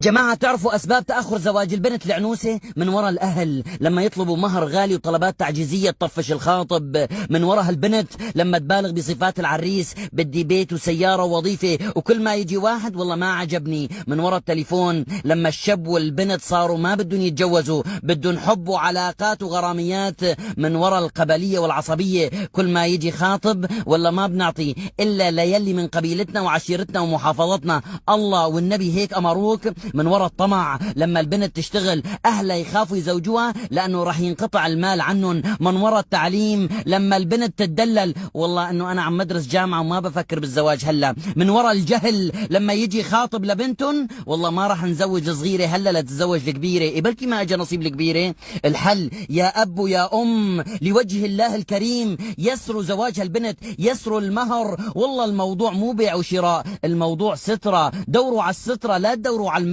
جماعة، تعرفوا أسباب تأخر زواج البنت العنوسة؟ من وراء الأهل لما يطلبوا مهر غالي وطلبات تعجيزية تطفش الخاطب. من وراء البنت لما تبالغ بصفات العريس، بدي بيت وسيارة ووظيفة، وكل ما يجي واحد والله ما عجبني. من وراء التليفون لما الشاب والبنت صاروا ما بدهم يتجوزوا، بدهم حب وعلاقات وغراميات. من وراء القبلية والعصبية، كل ما يجي خاطب والله ما بنعطي إلا ليلي من قبيلتنا وعشيرتنا ومحافظتنا، الله والنبي هيك أمروك. من وراء الطمع لما البنت تشتغل أهلها يخافوا يزوجوها لأنه راح ينقطع المال عنهم. من وراء التعليم لما البنت تدلل، والله أنه أنا عم مدرس جامعة وما بفكر بالزواج هلا. من وراء الجهل لما يجي خاطب لبنتهم، والله ما راح نزوج صغيرة هلا لتتزوج الكبيرة، بلكي ما أجا نصيب الكبيرة. الحل يا أب ويا أم لوجه الله الكريم، يسروا زواج البنت، يسروا المهر. والله الموضوع مو بيع وشراء، الموضوع سترة. دوروا على السترة، لا تدوروا على المال.